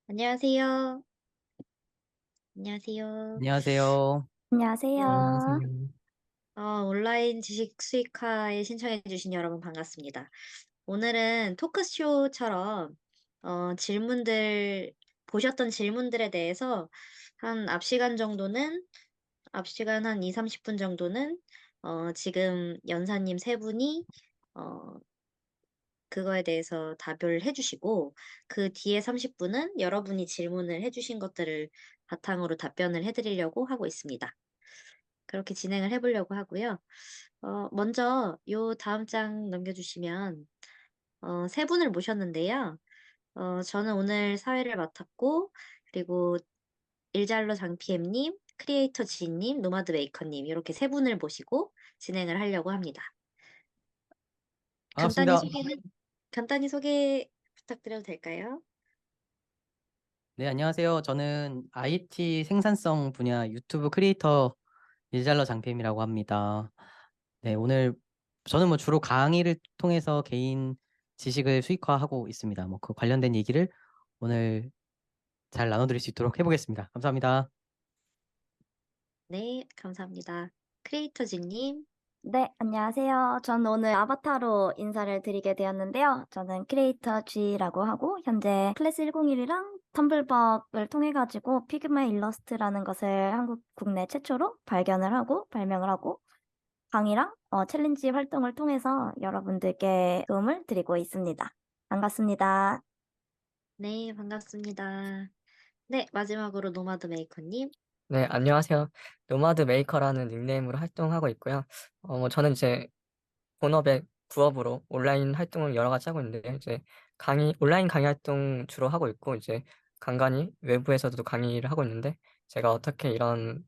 안녕하세요. 안녕하세요. 안녕하세요. 네. 안녕하세요. 안녕하세요. 온라인 지식 수익화에 신청해 주신 여러분 반갑습니다. 오늘은 토크쇼처럼 질문들 보셨던 질문들에 대해서 한 앞 시간 한 2-30분 정도는 지금 연사님 세 분이 어 그거에 대해서 답을 해 주시고, 그 뒤에 30 분은 여러분이 질문을 해 주신 것들을 바탕으로 답변을 해 드리려고 하고 있습니다. 그렇게 진행을 해 보려고 하고요. 먼저 요 다음 장 넘겨 주시면 세 분을 모셨는데요. 저는 오늘 사회를 맡았고, 그리고 일잘로 장피엠 님, 크리에이터 지인 님, 노마드 메이커 님, 요렇게 세 분을 모시고 진행을 하려고 합니다. 간단히 반갑습니다. 소개는 간단히 소개 부탁드려도 될까요? 네, 안녕하세요. 저는 IT 생산성 분야 유튜브 크리에이터 일잘러 장PM 이라고 합니다. 네, 오늘 저는 뭐 주로 강의를 통해서 개인 지식을 수익화하고 있습니다. 뭐 그 관련된 얘기를 오늘 잘 나눠드릴 수 있도록 해보겠습니다. 감사합니다. 네, 감사합니다. 크리에이터즈님. 네, 안녕하세요. 저는 오늘 아바타로 인사를 드리게 되었는데요. 저는 크리에이터 G라고 하고 현재 클래스 101이랑 텀블벅을 통해 가지고 피그마 일러스트라는 것을 한국 국내 최초로 발견을 하고 발명을 하고 강의랑 챌린지 활동을 통해서 여러분들께 도움을 드리고 있습니다. 반갑습니다. 네, 반갑습니다. 네, 마지막으로 노마드 메이커님. 네, 안녕하세요. 노마드 메이커라는 닉네임으로 활동하고 있고요. 저는 이제 본업에 부업으로 온라인 활동을 여러 가지 하고 있는데, 이제 온라인 강의 활동 주로 하고 있고, 이제 간간히 외부에서도 강의를 하고 있는데, 제가 어떻게 이런,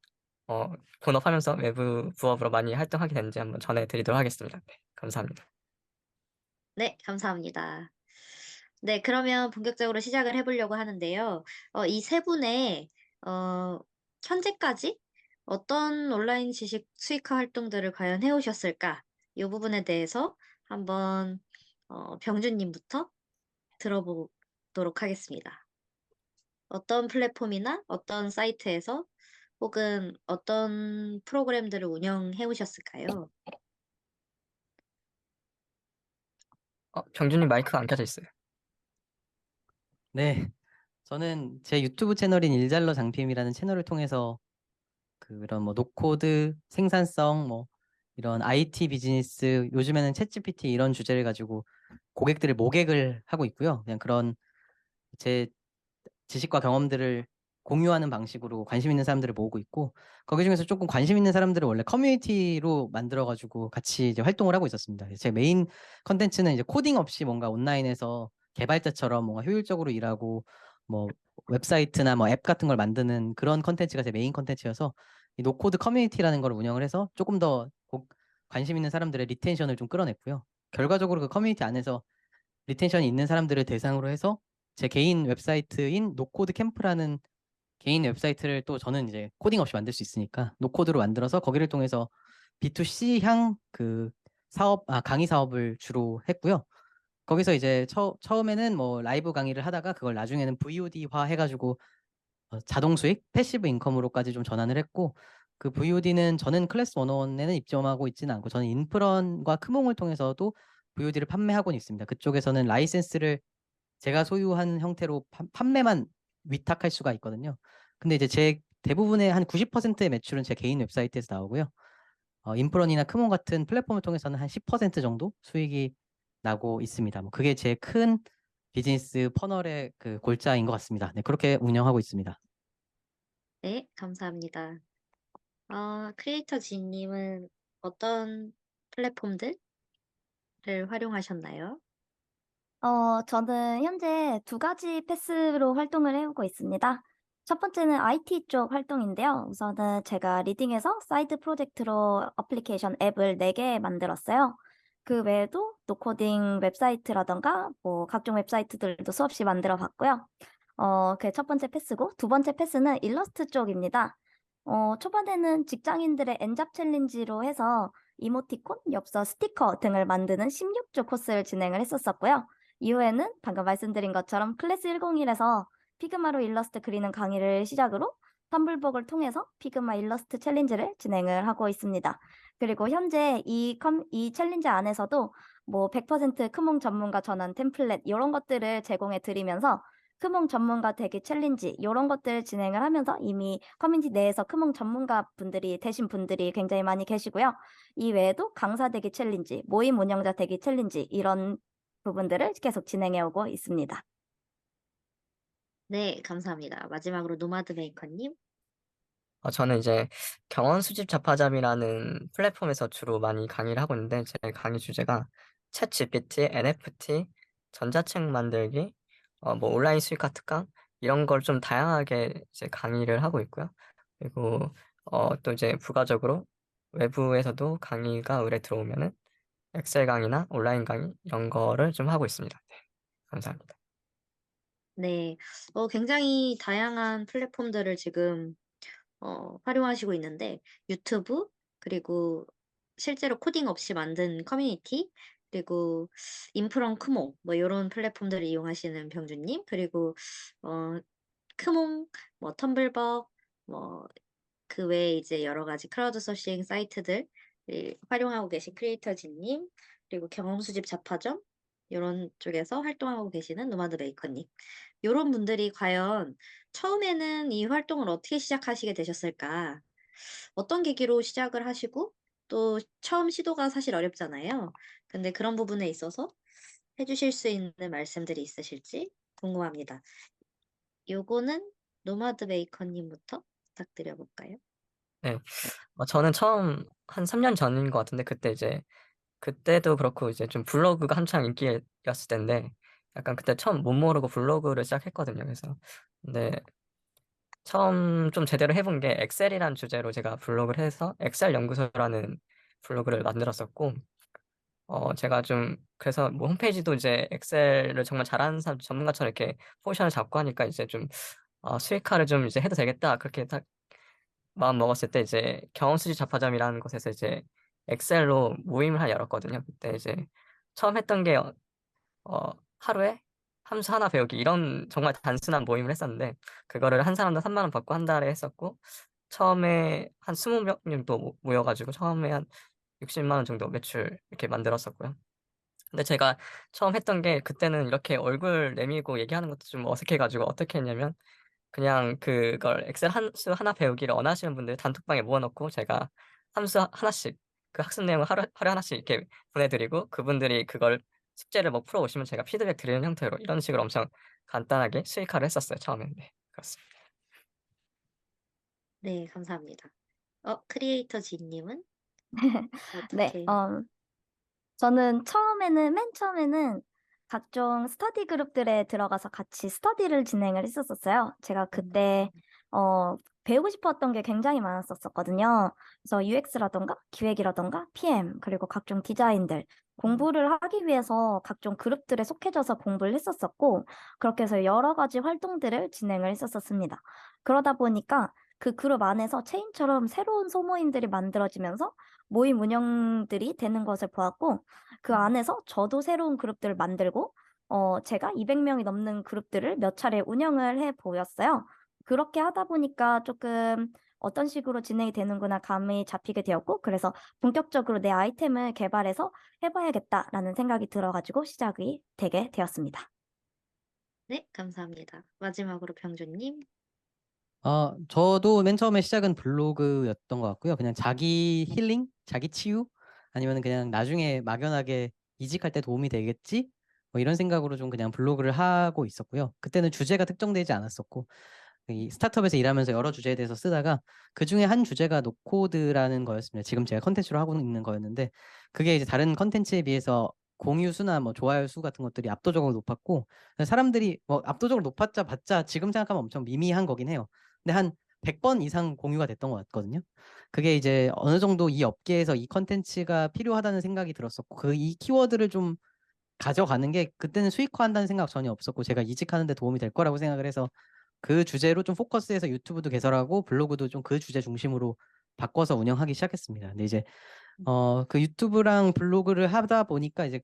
본업하면서 외부 부업으로 많이 활동하게 됐는지 한번 전해드리도록 하겠습니다. 네, 감사합니다. 네, 감사합니다. 네, 그러면 본격적으로 시작을 해 보려고 하는데요. 이 세 분의 어 현재까지 어떤 온라인 지식 수익화 활동들을 과연 해 오셨을까? 이 부분에 대해서 한번 병준 님부터 들어보도록 하겠습니다. 어떤 플랫폼이나 어떤 사이트에서 혹은 어떤 프로그램들을 운영해 오셨을까요? 병준님 마이크가 안 켜져 있어요. 네, 저는 제 유튜브 채널인 일잘러 장PM이라는 채널을 통해서 그런 뭐 노코드, 생산성, 뭐 이런 IT 비즈니스, 요즘에는 챗GPT 이런 주제를 가지고 고객들을 모객을 하고 있고요. 그냥 그런 제 지식과 경험들을 공유하는 방식으로 관심 있는 사람들을 모으고 있고, 거기 중에서 조금 관심 있는 사람들을 원래 커뮤니티로 만들어가지고 같이 이제 활동을 하고 있었습니다. 제 메인 컨텐츠는 이제 코딩 없이 뭔가 온라인에서 개발자처럼 뭔가 효율적으로 일하고 뭐 웹사이트나 뭐 앱 같은 걸 만드는 그런 컨텐츠가 제 메인 컨텐츠여서, 이 노코드 커뮤니티라는 걸 운영을 해서 조금 더 관심 있는 사람들의 리텐션을 좀 끌어냈고요. 결과적으로 그 커뮤니티 안에서 리텐션이 있는 사람들을 대상으로 해서 제 개인 웹사이트인 노코드 캠프라는 개인 웹사이트를 또 저는 이제 코딩 없이 만들 수 있으니까 노코드로 만들어서 거기를 통해서 B2C향 그 강의 사업을 주로 했고요. 거기서 이제 처음에는 뭐 라이브 강의를 하다가 그걸 나중에는 VOD화 해가지고 자동 수익, 패시브 인컴으로까지 좀 전환을 했고, 그 VOD는 저는 클래스 101에는 입점하고 있지는 않고 저는 인프런과 크몽을 통해서도 VOD를 판매하고는 있습니다. 그쪽에서는 라이센스를 제가 소유한 형태로 판매만 위탁할 수가 있거든요. 근데 이제 제 대부분의 한 90%의 매출은 제 개인 웹사이트에서 나오고요. 인프런이나 크몬 같은 플랫폼을 통해서는 한 10% 정도 수익이 나고 있습니다. 뭐 그게 제 큰 비즈니스 퍼널의 그 골자인 것 같습니다. 네, 그렇게 운영하고 있습니다. 네, 감사합니다. 크리에이터 지님은 어떤 플랫폼들을 활용하셨나요? 저는 현재 두 가지 패스로 활동을 해오고 있습니다. 첫 번째는 IT 쪽 활동인데요. 우선은 제가 리딩에서 사이드 프로젝트로 어플리케이션 앱을 4개 만들었어요. 그 외에도 노코딩 웹사이트라던가 뭐 각종 웹사이트들도 수없이 만들어 봤고요. 그게 첫 번째 패스고, 두 번째 패스는 일러스트 쪽입니다. 초반에는 직장인들의 엔잡 챌린지로 해서 이모티콘, 엽서, 스티커 등을 만드는 16주 코스를 진행을 했었었고요. 이후에는 방금 말씀드린 것처럼 클래스 101에서 피그마로 일러스트 그리는 강의를 시작으로 텀블벅을 통해서 피그마 일러스트 챌린지를 진행을 하고 있습니다. 그리고 현재 이 챌린지 안에서도 뭐 100% 크몽 전문가 전환 템플릿 이런 것들을 제공해 드리면서 크몽 전문가 되기 챌린지 이런 것들을 진행을 하면서 이미 커뮤니티 내에서 크몽 전문가 분들이 되신 분들이 굉장히 많이 계시고요. 이 외에도 강사 되기 챌린지, 모임 운영자 되기 챌린지 이런 부분들을 계속 진행해 오고 있습니다. 네, 감사합니다. 마지막으로 노마드 메이커님. 저는 이제 경원 수집 잡화잡이라는 플랫폼에서 주로 많이 강의를 하고 있는데 제 강의 주제가 챗 GPT, NFT, 전자책 만들기, 뭐 온라인 수익화 특강 이런 걸 좀 다양하게 이제 강의를 하고 있고요. 그리고 또 이제 부가적으로 외부에서도 강의가 의뢰 들어오면은 엑셀 강의나 온라인 강의 이런 거를 좀 하고 있습니다. 네, 감사합니다. 네. 굉장히 다양한 플랫폼들을 지금 활용하시고 있는데 유튜브 그리고 실제로 코딩 없이 만든 커뮤니티 그리고 인프런 크몽 뭐 요런 플랫폼들을 이용하시는 병주님 그리고 크몽 뭐 텀블벅 뭐 그 외에 이제 여러 가지 크라우드 소싱 사이트들을 활용하고 계신 크리에이터진님 그리고 경험 수집 잡화점 요런 쪽에서 활동하고 계시는 노마드 메이커님. 요런 분들이 과연 처음에는 이 활동을 어떻게 시작하시게 되셨을까? 어떤 계기로 시작을 하시고 또 처음 시도가 사실 어렵잖아요. 근데 그런 부분에 있어서 해 주실 수 있는 말씀들이 있으실지 궁금합니다. 요거는 노마드 메이커님부터 부탁드려 볼까요? 네. 저는 처음 한 3년 전인 것 같은데 그때도 그렇고 이제 좀 블로그가 한창 인기였을 때인데 약간 그때 처음 못 모르고 블로그를 시작했거든요. 그래서 근데 처음 좀 제대로 해본 게 엑셀이란 주제로 제가 블로그를 해서 엑셀 연구소라는 블로그를 만들었었고 제가 좀 그래서 뭐 홈페이지도 이제 엑셀을 정말 잘하는 사람 전문가처럼 이렇게 포지션을 잡고 하니까 이제 좀 수익화를 좀 이제 해도 되겠다 그렇게 딱 마음 먹었을 때 이제 경험수지 잡화점이라는 곳에서 이제 엑셀로 모임을 하나 열었거든요. 그때 이제 처음 했던 게 하루에 함수 하나 배우기 이런 정말 단순한 모임을 했었는데 그거를 한 사람당 3만 원 받고 한 달에 했었고 처음에 한 20명 정도 모여가지고 처음에 한 60만 원 정도 매출 이렇게 만들었었고요. 근데 제가 처음 했던 게 그때는 이렇게 얼굴 내밀고 얘기하는 것도 좀 어색해가지고 어떻게 했냐면 그냥 그걸 엑셀 함수 하나 배우기를 원하시는 분들 단톡방에 모아놓고 제가 함수 하나씩 그 학습 내용을 하루에 하나씩 이렇게 보내드리고 그분들이 그걸 숙제를 뭐 풀어오시면 제가 피드백 드리는 형태로 이런 식으로 엄청 간단하게 수익화를 했었어요 처음에는. 네, 그렇습니다. 네, 감사합니다. 크리에이터 진님은 네, 어떻게 저는 맨 처음에는 각종 스터디 그룹들에 들어가서 같이 스터디를 진행을 했었어요. 제가 그때 배우고 싶었던 게 굉장히 많았었거든요. 그래서 UX라던가 기획이라던가 PM 그리고 각종 디자인들 공부를 하기 위해서 각종 그룹들에 속해져서 공부를 했었었고 그렇게 해서 여러 가지 활동들을 진행을 했었습니다. 그러다 보니까 그 그룹 안에서 체인처럼 새로운 소모임들이 만들어지면서 모임 운영들이 되는 것을 보았고 그 안에서 저도 새로운 그룹들을 만들고 제가 200명이 넘는 그룹들을 몇 차례 운영을 해 보였어요. 그렇게 하다 보니까 조금 어떤 식으로 진행이 되는구나 감이 잡히게 되었고 그래서 본격적으로 내 아이템을 개발해서 해봐야겠다라는 생각이 들어가지고 시작이 되게 되었습니다. 네, 감사합니다. 마지막으로 병주님. 저도 맨 처음에 시작은 블로그였던 것 같고요. 그냥 자기 힐링, 자기 치유, 아니면 그냥 나중에 막연하게 이직할 때 도움이 되겠지? 뭐 이런 생각으로 좀 그냥 블로그를 하고 있었고요. 그때는 주제가 특정되지 않았었고, 이 스타트업에서 일하면서 여러 주제에 대해서 쓰다가 그 중에 한 주제가 노코드라는 거였습니다. 지금 제가 컨텐츠로 하고 있는 거였는데, 그게 이제 다른 컨텐츠에 비해서 공유 수나 뭐 좋아요 수 같은 것들이 압도적으로 높았고, 사람들이 뭐 압도적으로 높았자 봤자 지금 생각하면 엄청 미미한 거긴 해요. 근데 한 100번 이상 공유가 됐던 것 같거든요. 그게 이제 어느 정도 이 업계에서 이 컨텐츠가 필요하다는 생각이 들었었고 그 이 키워드를 좀 가져가는 게 그때는 수익화한다는 생각 전혀 없었고 제가 이직하는 데 도움이 될 거라고 생각을 해서 그 주제로 좀 포커스해서 유튜브도 개설하고 블로그도 좀 그 주제 중심으로 바꿔서 운영하기 시작했습니다. 근데 이제 그 유튜브랑 블로그를 하다 보니까 이제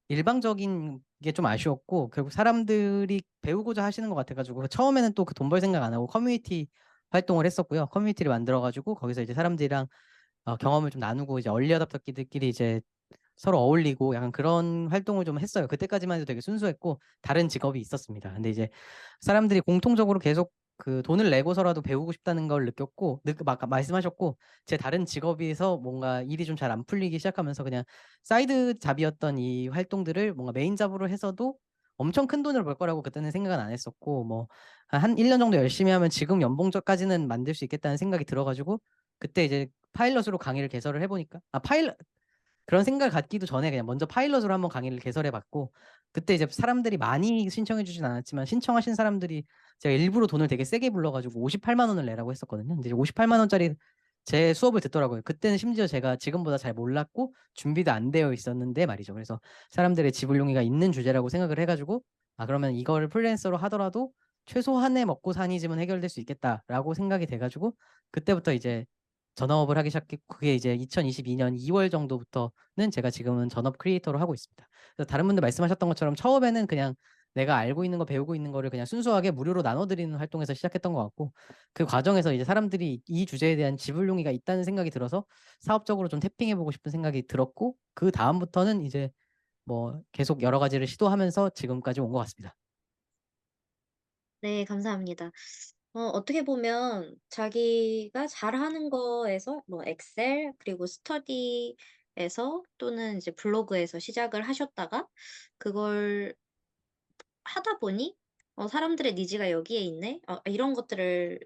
일방적인 게 좀 아쉬웠고 결국 사람들이 배우고자 하시는 것 같아가지고 처음에는 또 그 돈 벌 생각 안 하고 커뮤니티 활동을 했었고요. 커뮤니티를 만들어가지고 거기서 이제 사람들이랑 경험을 좀 나누고 이제 얼리 어답터끼리끼리 이제 서로 어울리고 약간 그런 활동을 좀 했어요. 그때까지만 해도 되게 순수했고 다른 직업이 있었습니다. 근데 이제 사람들이 공통적으로 계속 그 돈을 내고서라도 배우고 싶다는 걸 느꼈고 아까 말씀하셨고 제 다른 직업에서 뭔가 일이 좀 잘 안 풀리기 시작하면서 그냥 사이드 잡이었던 이 활동들을 뭔가 메인 잡으로 해서도 엄청 큰 돈을 벌 거라고 그때는 생각은 안 했었고 뭐 한 1년 정도 열심히 하면 지금 연봉까지는 만들 수 있겠다는 생각이 들어가지고 그때 이제 파일럿으로 강의를 개설을 해보니까 그런 생각을 갖기도 전에 그냥 먼저 파일럿으로 한번 강의를 개설해 봤고 그때 이제 사람들이 많이 신청해 주진 않았지만 신청하신 사람들이 제가 일부러 돈을 되게 세게 불러가지고 58만 원을 내라고 했었거든요. 근데 이제 58만 원짜리 제 수업을 듣더라고요. 그때는 심지어 제가 지금보다 잘 몰랐고 준비도 안 되어 있었는데 말이죠. 그래서 사람들의 지불 용의가 있는 주제라고 생각을 해가지고 그러면 이거를 프리랜서로 하더라도 최소한의 먹고 사니즘은 해결될 수 있겠다라고 생각이 돼가지고 그때부터 이제 전업을 하기 시작했고 그게 이제 2022년 2월 정도부터는 제가 지금은 전업 크리에이터로 하고 있습니다. 그래서 다른 분들 말씀하셨던 것처럼 처음에는 그냥 내가 알고 있는 거 배우고 있는 거를 그냥 순수하게 무료로 나눠드리는 활동에서 시작했던 것 같고 그 과정에서 이제 사람들이 이 주제에 대한 지불 용의가 있다는 생각이 들어서 사업적으로 좀 태핑해보고 싶은 생각이 들었고 그 다음부터는 이제 뭐 계속 여러 가지를 시도하면서 지금까지 온 것 같습니다. 네, 감사합니다. 어떻게 보면 자기가 잘하는 거에서 뭐 엑셀 그리고 스터디에서 또는 이제 블로그에서 시작을 하셨다가 그걸 하다 보니 사람들의 니즈가 여기에 있네. 이런 것들을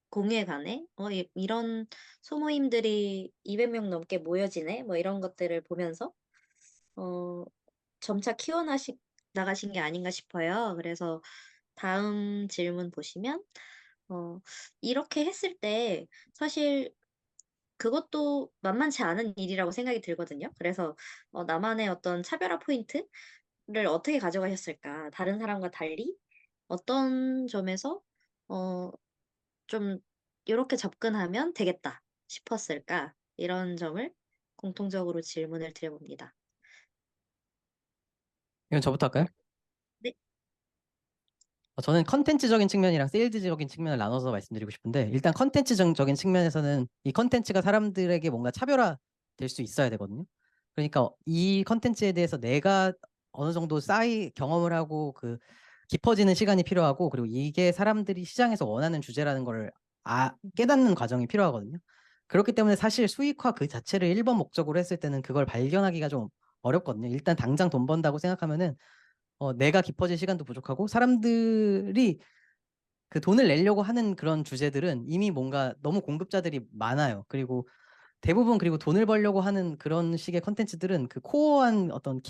공유해 가네. 이런 소모임들이 200명 넘게 모여지네. 뭐 이런 것들을 보면서 어 점차 나가신 게 아닌가 싶어요. 그래서 다음 질문 보시면 이렇게 했을 때 사실 그것도 만만치 않은 일이라고 생각이 들거든요. 그래서 나만의 어떤 차별화 포인트를 어떻게 가져가셨을까? 다른 사람과 달리 어떤 점에서 어 좀 '요렇게 접근하면 되겠다.' 싶었을까? 이런 점을 공통적으로 질문을 드려 봅니다. 이건 저부터 할까요? 네. 저는 컨텐츠적인 측면이랑 세일즈적인 측면을 나눠서 말씀드리고 싶은데 일단 컨텐츠적인 측면에서는 이 컨텐츠가 사람들에게 뭔가 차별화 될 수 있어야 되거든요. 그러니까 이 컨텐츠에 대해서 내가 어느 정도 경험을 하고 깊어지는 시간이 필요하고 그리고 이게 사람들이 시장에서 원하는 주제라는 거를 깨닫는 과정이 필요하거든요. 그렇기 때문에 사실 수익화 그 자체를 1번 목적으로 했을 때는 그걸 발견하기가 좀 어렵거든요. 일단 당장 돈 번다고 생각하면은 내가 깊어질 시간도 부족하고 사람들이 그 돈을 내려고 하는 그런 주제들은 이미 뭔가 너무 공급자들이 많아요. 그리고 돈을 벌려고 하는 그런 식의 컨텐츠들은 그 코어한 어떤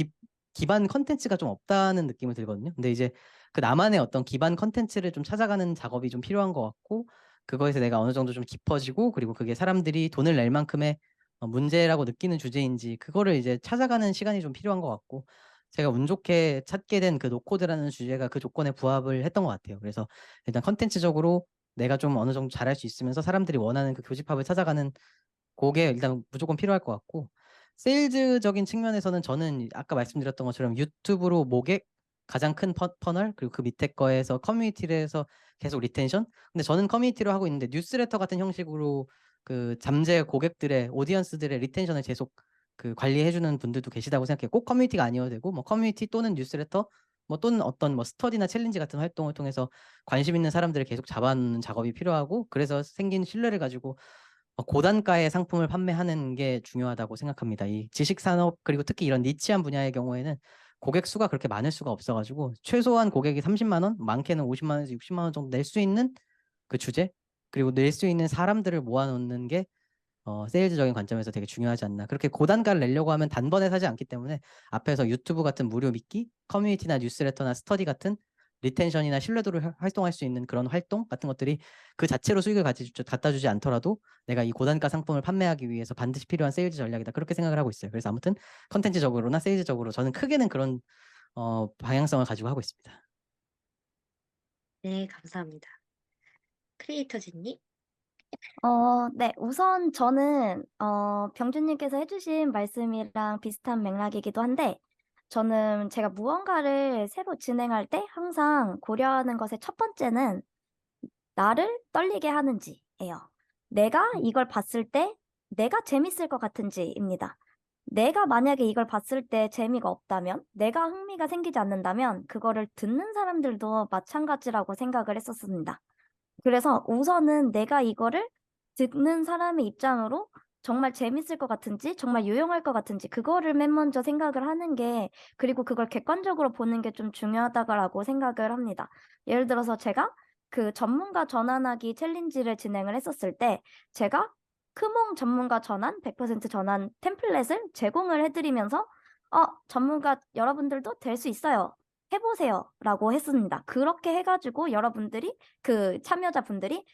기반 컨텐츠가 좀 없다는 느낌을 들거든요. 근데 이제 그 나만의 어떤 기반 컨텐츠를 좀 찾아가는 작업이 좀 필요한 것 같고 그거에서 내가 어느 정도 좀 깊어지고 그리고 그게 사람들이 돈을 낼 만큼의 문제라고 느끼는 주제인지 그거를 이제 찾아가는 시간이 좀 필요한 것 같고 제가 운 좋게 찾게 된 그 노코드라는 주제가 그 조건에 부합을 했던 것 같아요. 그래서 일단 컨텐츠적으로 내가 좀 어느 정도 잘할 수 있으면서 사람들이 원하는 그 교집합을 찾아가는 그게 일단 무조건 필요할 것 같고 세일즈적인 측면에서는 저는 아까 말씀드렸던 것처럼 유튜브로 모객 가장 큰 퍼널 그리고 그 밑에 거에서 커뮤니티를 해서 계속 리텐션 근데 저는 커뮤니티로 하고 있는데 뉴스레터 같은 형식으로 그 잠재 고객들의 오디언스들의 리텐션을 계속 그 관리해 주는 분들도 계시다고 생각해요. 꼭 커뮤니티가 아니어도 되고 뭐 커뮤니티 또는 뉴스레터 뭐 또는 어떤 뭐 스터디나 챌린지 같은 활동을 통해서 관심 있는 사람들을 계속 잡아놓는 작업이 필요하고 그래서 생긴 신뢰를 가지고 고단가의 상품을 판매하는 게 중요하다고 생각합니다. 이 지식 산업 그리고 특히 이런 니치한 분야의 경우에는 고객 수가 그렇게 많을 수가 없어가지고 최소한 고객이 30만 원, 많게는 50만 원에서 60만 원 정도 낼 수 있는 그 주제 그리고 낼 수 있는 사람들을 모아놓는 게 세일즈적인 관점에서 되게 중요하지 않나. 그렇게 고단가를 내려고 하면 단번에 사지 않기 때문에 앞에서 유튜브 같은 무료 미끼, 커뮤니티나 뉴스레터나 스터디 같은 리텐션이나 신뢰도를 활동할 수 있는 그런 활동 같은 것들이 그 자체로 수익을 갖다 주지 않더라도 내가 이 고단가 상품을 판매하기 위해서 반드시 필요한 세일즈 전략이다. 그렇게 생각을 하고 있어요. 그래서 아무튼 컨텐츠적으로나 세일즈적으로 저는 크게는 그런 방향성을 가지고 하고 있습니다. 네, 감사합니다. 크리에이터즈님. 네. 우선 저는 병준님께서 해주신 말씀이랑 비슷한 맥락이기도 한데 저는 제가 무언가를 새로 진행할 때 항상 고려하는 것의 첫 번째는 나를 떨리게 하는지예요. 내가 이걸 봤을 때 내가 재밌을 것 같은지입니다. 내가 만약에 이걸 봤을 때 재미가 없다면, 내가 흥미가 생기지 않는다면, 그거를 듣는 사람들도 마찬가지라고 생각을 했었습니다. 그래서 우선은 내가 이거를 듣는 사람의 입장으로 정말 재밌을 것 같은지, 정말 유용할 것 같은지, 그거를 맨 먼저 생각을 하는 게, 그리고 그걸 객관적으로 보는 게 좀 중요하다고 생각을 합니다. 예를 들어서 제가 그 전문가 전환하기 챌린지를 진행을 했었을 때, 제가 크몽 전문가 전환, 100% 전환 템플릿을 제공을 해드리면서, 전문가 여러분들도 될 수 있어요. 해보세요. 라고 했습니다. 그렇게 해가지고 여러분들이, 그 참여자분들이,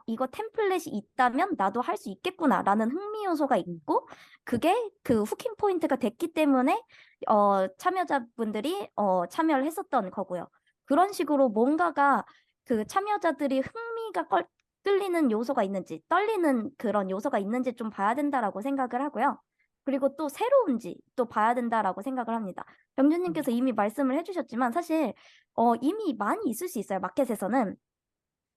이거 템플릿이 있다면 나도 할 수 있겠구나. 라는 흥미 요소가 있고, 그게 그 후킹 포인트가 됐기 때문에, 참여자분들이, 참여를 했었던 거고요. 그런 식으로 뭔가가 그 참여자들이 끌리는 요소가 있는지, 떨리는 그런 요소가 있는지 좀 봐야 된다라고 생각을 하고요. 그리고 또 새로운지 또 봐야 된다라고 생각을 합니다. 병준님께서 이미 말씀을 해주셨지만 사실 이미 많이 있을 수 있어요. 마켓에서는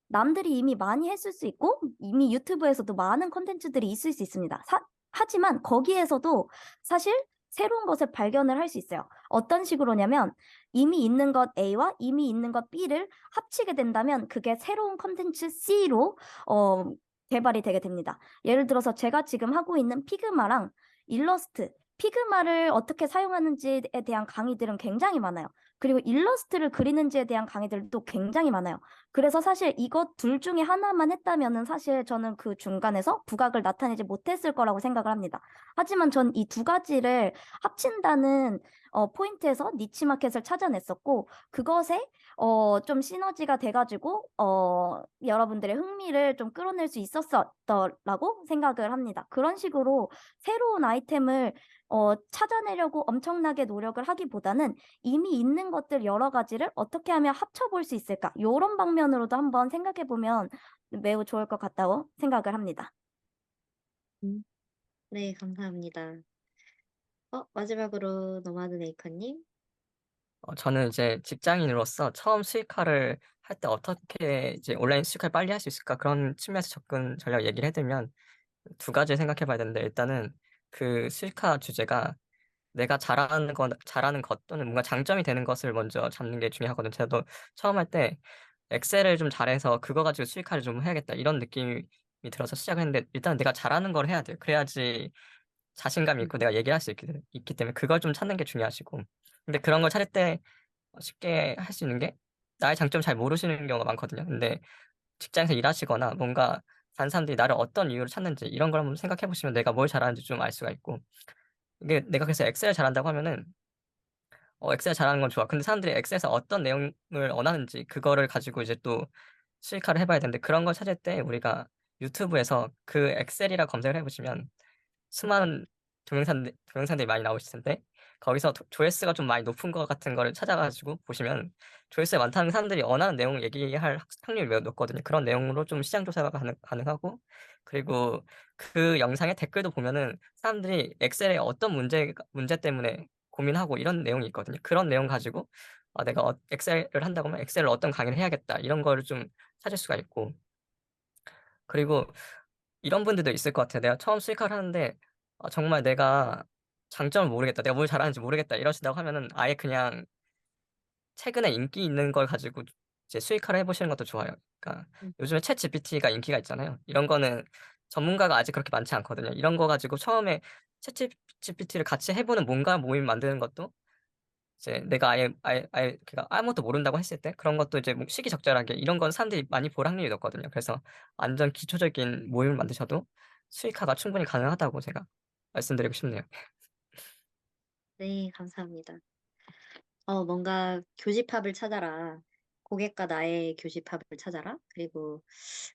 남들이 이미 많이 했을 수 있고 이미 유튜브에서도 많은 콘텐츠들이 있을 수 있습니다. 하지만 거기에서도 사실 새로운 것을 발견을 할 수 있어요. 어떤 식으로냐면 이미 있는 것 A와 이미 있는 것 B를 합치게 된다면 그게 새로운 콘텐츠 C로 개발이 되게 됩니다. 예를 들어서 제가 지금 하고 있는 피그마랑 일러스트, 피그마를 어떻게 사용하는지에 대한 강의들은 굉장히 많아요. 그리고 일러스트를 그리는지에 대한 강의들도 굉장히 많아요. 그래서 사실 이것 둘 중에 하나만 했다면은 사실 저는 그 중간에서 부각을 나타내지 못했을 거라고 생각을 합니다. 하지만 전 이 두 가지를 합친다는 포인트에서 니치 마켓을 찾아냈었고 그것에 좀 시너지가 돼가지고 여러분들의 흥미를 좀 끌어낼 수 있었더라고 생각을 합니다. 그런 식으로 새로운 아이템을 찾아내려고 엄청나게 노력을 하기보다는 이미 있는 것들 여러 가지를 어떻게 하면 합쳐볼 수 있을까? 이런 방면으로도 한번 생각해 보면 매우 좋을 것 같다고 생각을 합니다. 음. 네, 감사합니다. 마지막으로 노마드 메이커님. 저는 이제 직장인으로서 처음 수익화를 할 때 어떻게 이제 온라인 수익화를 빨리 할 수 있을까 그런 측면에서 접근 전략 얘기를 해드리면 두 가지를 생각해 봐야 되는데 일단은 그 수익화 주제가 내가 잘하는 것 또는 뭔가 장점이 되는 것을 먼저 잡는 게 중요하거든요. 저도 처음 할 때 엑셀을 좀 잘해서 그거 가지고 수익화를 좀 해야겠다 이런 느낌이 들어서 시작을 했는데 일단 내가 잘하는 걸 해야 돼요. 그래야지 자신감이 있고 내가 얘기할 수 있기 때문에 그걸 좀 찾는 게 중요하시고 근데 그런 걸 찾을 때 쉽게 할 수 있는 게 나의 장점 잘 모르시는 경우가 많거든요. 근데 직장에서 일하시거나 뭔가 다른 사람들이 나를 어떤 이유로 찾는지 이런 걸 한번 생각해 보시면 내가 뭘 잘하는지 좀 알 수가 있고 이게 내가 그래서 엑셀 잘한다고 하면은 엑셀 잘하는 건 좋아. 근데 사람들이 엑셀에서 어떤 내용을 원하는지 그거를 가지고 이제 또 수익화를 해봐야 되는데 그런 걸 찾을 때 우리가 유튜브에서 그 엑셀이라 검색을 해보시면 수많은 동영상들이 많이 나오실 텐데 거기서 조회수가 좀 많이 높은 것 같은 거를 찾아가지고 보시면 조회수가 많다는 사람들이 원하는 내용을 얘기할 확률이 매우 높거든요. 그런 내용으로 좀 시장 조사가 가능하고 그리고 그 영상의 댓글도 보면은 사람들이 엑셀에 어떤 문제 때문에 고민하고 이런 내용이 있거든요. 그런 내용 가지고 내가 엑셀을 한다고 하면 엑셀을 어떤 강의를 해야겠다 이런 거를 좀 찾을 수가 있고 그리고 이런 분들도 있을 것 같아요. 내가 처음 수익화를 하는데 정말 내가 장점을 모르겠다. 내가 뭘 잘하는지 모르겠다. 이러신다고 하면은 아예 그냥 최근에 인기 있는 걸 가지고 이제 수익화를 해보시는 것도 좋아요. 그러니까 음. 요즘에 챗 GPT가 인기가 있잖아요. 이런 거는 전문가가 아직 그렇게 많지 않거든요. 이런 거 가지고 처음에 챗 GPT를 같이 해보는 뭔가 모임 만드는 것도 이제 내가 아예 그러니까 아무것도 모른다고 했을 때 그런 것도 이제 뭐 시기적절하게 이런 건 사람들이 많이 볼 확률이 높거든요. 그래서 완전 기초적인 모임을 만드셔도 수익화가 충분히 가능하다고 제가 말씀드리고 싶네요. 네, 감사합니다. 뭔가 교집합을 찾아라. 고객과 나의 교집합을 찾아라. 그리고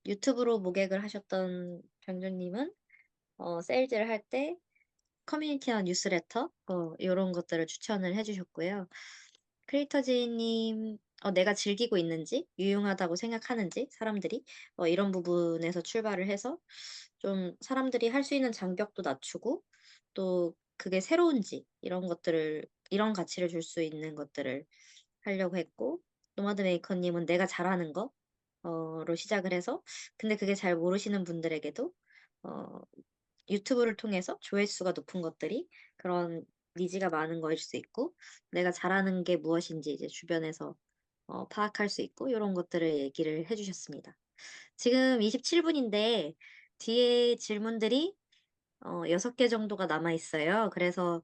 유튜브로 모객을 하셨던 병준님은 세일즈를 할 때 커뮤니티나 뉴스레터 요런 것들을 추천을 해 주셨고요. 크리에이터즈님 내가 즐기고 있는지 유용하다고 생각하는지 사람들이 이런 부분에서 출발을 해서 좀 사람들이 할 수 있는 장벽도 낮추고 또 그게 새로운지 이런 것들을 이런 가치를 줄 수 있는 것들을 하려고 했고, 노마드 메이커님은 내가 잘하는 거 로 시작을 해서, 근데 그게 잘 모르시는 분들에게도 어 유튜브를 통해서 조회수가 높은 것들이 그런 니즈가 많은 거일 수 있고, 내가 잘하는 게 무엇인지 이제 주변에서 파악할 수 있고, 요런 것들을 얘기를 해 주셨습니다. 지금 27 분인데 뒤에 질문들이 6개 정도가 남아 있어요. 그래서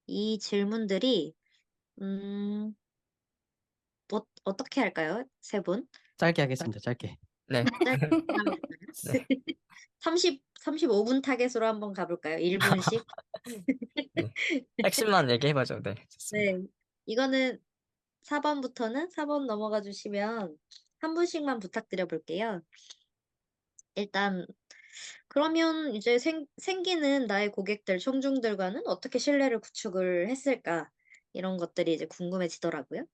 이 질문들이 음 어떻게 할까요? 3 분? 짧게 하겠습니다. 짧게. 네. 짧게 하면 될까요? 네. 35분 타겟으로 한번 가 볼까요? 1 분씩? 네. 핵심만 얘기해 보죠. 네. 좋습니다. 네. 이거는 4 번부터는 4번 넘어가 주시면 한 분씩만 부탁드려 볼게요. 일단 그러면 이제 생기는 나의 고객들, 청중들과는 어떻게 신뢰를 구축을 했을까? 이런 것들이 이제 궁금해지더라고요.